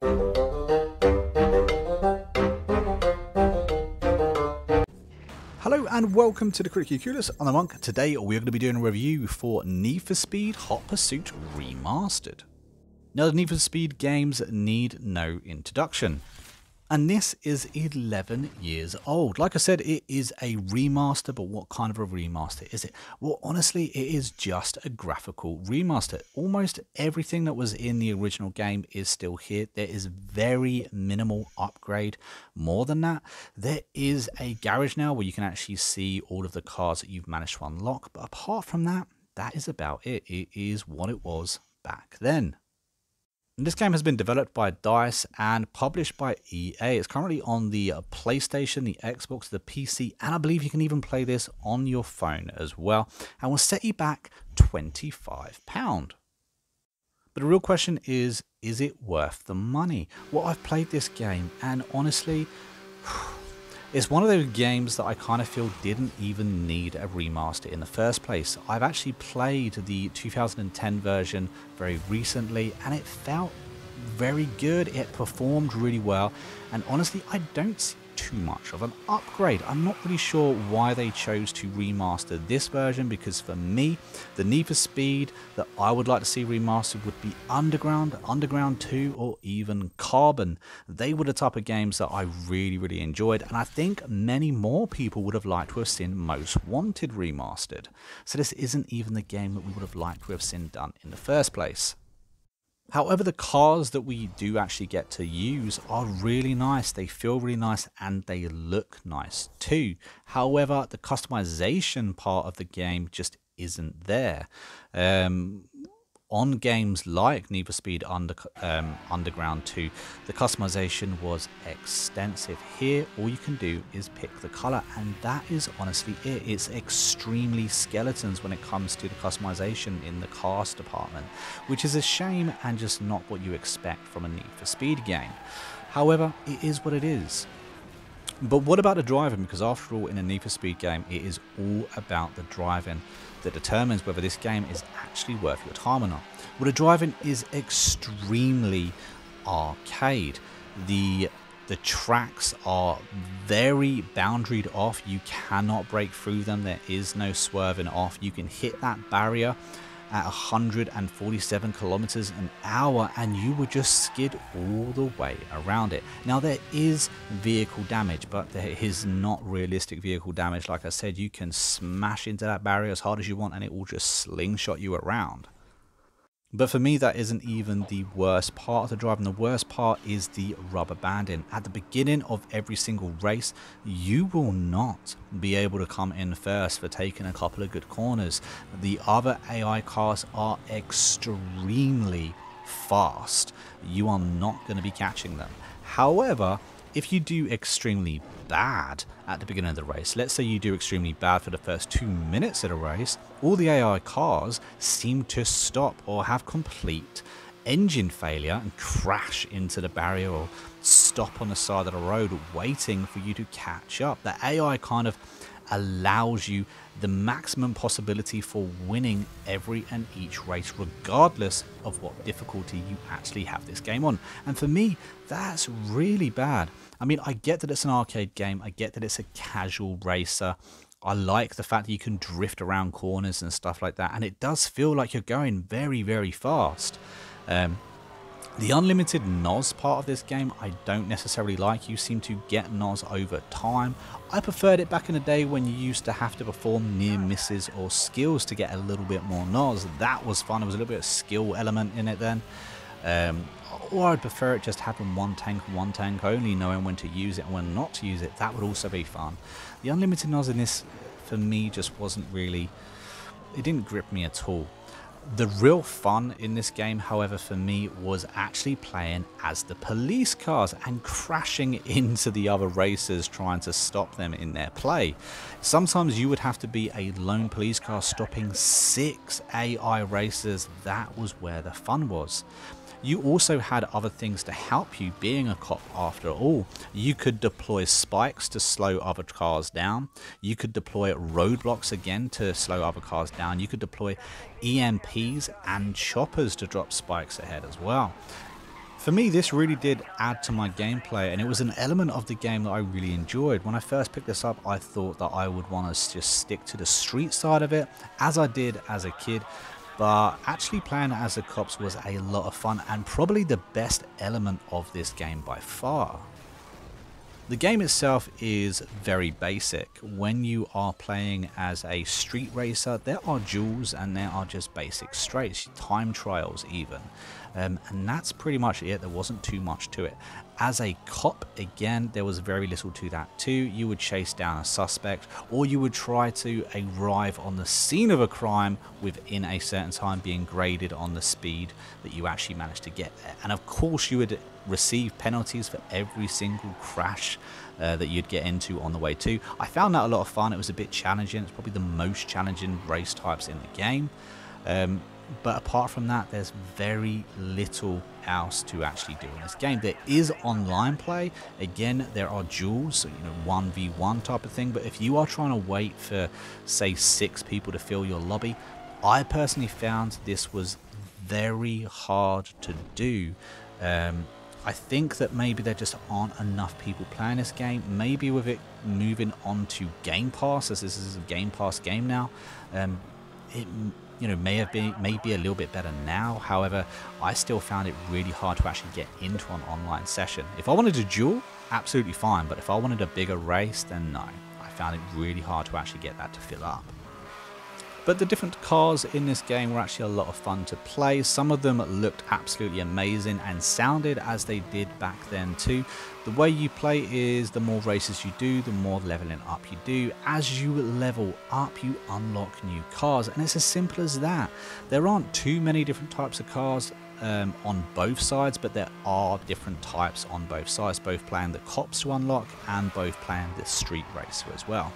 Hello and welcome to the Critically Clueless on the Monk. Today we're going to be doing a review for Need for Speed Hot Pursuit Remastered. Now the Need for Speed games need no introduction. And this is 11 years old. Like I said, it is a remaster, but what kind of a remaster is it? Well, honestly, it is just a graphical remaster. Almost everything that was in the original game is still here. There is very minimal upgrade. More than that, there is a garage now where you can actually see all of the cars that you've managed to unlock. But apart from that, that is about it. It is what it was back then. And this game has been developed by DICE and published by EA. It's currently on the PlayStation, the Xbox, the PC, and I believe you can even play this on your phone as well. And will set you back £25. But the real question is it worth the money? Well, I've played this game and honestly, it's one of those games that I kind of feel didn't even need a remaster in the first place. I've actually played the 2010 version very recently and it felt very good. It performed really well and honestly I don't see too much of an upgrade. I'm not really sure why they chose to remaster this version, because for me the Need for Speed that I would like to see remastered would be Underground, Underground 2 or even Carbon. They were the type of games that I really enjoyed, and I think many more people would have liked to have seen Most Wanted remastered. So this isn't even the game that we would have liked to have seen done in the first place. However, the cars that we do actually get to use are really nice. They feel really nice and they look nice too. However, the customization part of the game just isn't there. On games like Need for Speed Underground 2, the customization was extensive. Here, all you can do is pick the color, and that is honestly it. It's extremely skeletons when it comes to the customization in the cars department, which is a shame and just not what you expect from a Need for Speed game. However, it is what it is. But what about the driving? Because after all, in a Need for Speed game, it is all about the driving that determines whether this game is actually worth your time or not. Well, the driving is extremely arcade. The tracks are very boundaried off. You cannot break through them. There is no swerving off. You can hit that barrier at 147 kilometers an hour and you would just skid all the way around it. Now there is vehicle damage, but there is not realistic vehicle damage. Like I said, you can smash into that barrier as hard as you want and it will just slingshot you around. But for me, that isn't even the worst part of the driving. The worst part is the rubber banding. At the beginning of every single race, you will not be able to come in first for taking a couple of good corners. The other AI cars are extremely fast. You are not going to be catching them. However, if you do extremely bad at the beginning of the race, let's say you do extremely bad for the first 2 minutes of the race, all the AI cars seem to stop or have complete engine failure and crash into the barrier or stop on the side of the road waiting for you to catch up. The AI kind of allows you the maximum possibility for winning every and each race, regardless of what difficulty you actually have this game on. And for me, that's really bad. I mean, I get that it's an arcade game. I get that it's a casual racer. I like the fact that you can drift around corners and stuff like that. And it does feel like you're going very fast. The unlimited NOS part of this game I don't necessarily like. You seem to get NOS over time. I preferred it back in the day when you used to have to perform near misses or skills to get a little bit more NOS. That was fun. There was a little bit of skill element in it then. Or I'd prefer it just having one tank only, knowing when to use it and when not to use it. That would also be fun. The unlimited NOS in this, for me, just wasn't really... It didn't grip me at all. The real fun in this game, however, for me was actually playing as the police cars and crashing into the other racers trying to stop them in their play. Sometimes you would have to be a lone police car stopping 6 AI racers. That was where the fun was. You also had other things to help you being a cop after all. You could deploy spikes to slow other cars down. You could deploy roadblocks again to slow other cars down. You could deploy EMPs and choppers to drop spikes ahead as well. For me, this really did add to my gameplay, and it was an element of the game that I really enjoyed. When I first picked this up, I thought that I would want to just stick to the street side of it, as I did as a kid, but actually playing as the cops was a lot of fun, and probably the best element of this game by far. The game itself is very basic. When you are playing as a street racer, there are duels and there are just basic straights, time trials even. And that's pretty much it. There wasn't too much to it. As a cop, again, there was very little to that too. You would chase down a suspect, or you would try to arrive on the scene of a crime within a certain time, being graded on the speed that you actually managed to get there. And of course, you would receive penalties for every single crash that you'd get into on the way to. I found that a lot of fun. It was a bit challenging. It's probably the most challenging race types in the game. But apart from that, there's very little else to actually do in this game. There is online play. Again, there are duels, so 1v1 type of thing. But if you are trying to wait for, say, 6 people to fill your lobby, I personally found this was very hard to do. I think that maybe there just aren't enough people playing this game. Maybe with it moving on to Game Pass, as this is a Game Pass game now, it may be a little bit better now. However, I still found it really hard to actually get into an online session. If I wanted to duel, absolutely fine, but if I wanted a bigger race, then no. I found it really hard to actually get that to fill up. But the different cars in this game were actually a lot of fun to play. Some of them looked absolutely amazing and sounded as they did back then too. The way you play is the more races you do, the more leveling up you do. As you level up, you unlock new cars, and it's as simple as that. There aren't too many different types of cars on both sides, but there are different types on both sides, both playing the cops to unlock and both playing the street racer as well.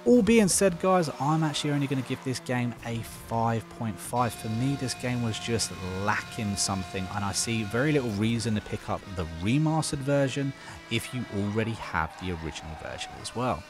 All being said, guys, I'm actually only going to give this game a 5.5. For me, this game was just lacking something, and I see very little reason to pick up the remastered version if you already have the original version as well.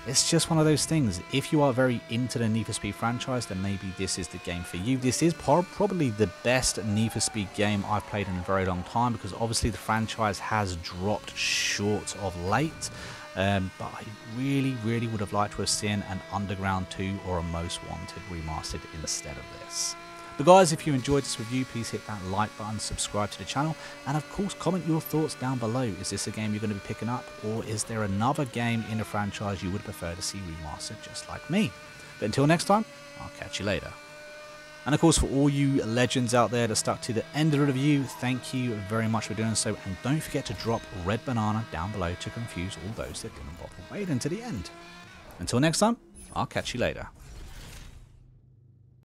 It's just one of those things. If you are very into the Need for Speed franchise, then maybe this is the game for you. This is probably the best Need for Speed game I've played in a very long time, because obviously the franchise has dropped short of late. But I really would have liked to have seen an Underground 2 or a Most Wanted remastered instead of this. But guys, if you enjoyed this review, please hit that like button, subscribe to the channel, and of course comment your thoughts down below. Is this a game you're going to be picking up, or is there another game in the franchise you would prefer to see remastered just like me? But until next time, I'll catch you later. And of course, for all you legends out there that stuck to the end of the review, thank you very much for doing so, and don't forget to drop red banana down below to confuse all those that didn't bother waiting to the end. Until next time, I'll catch you later.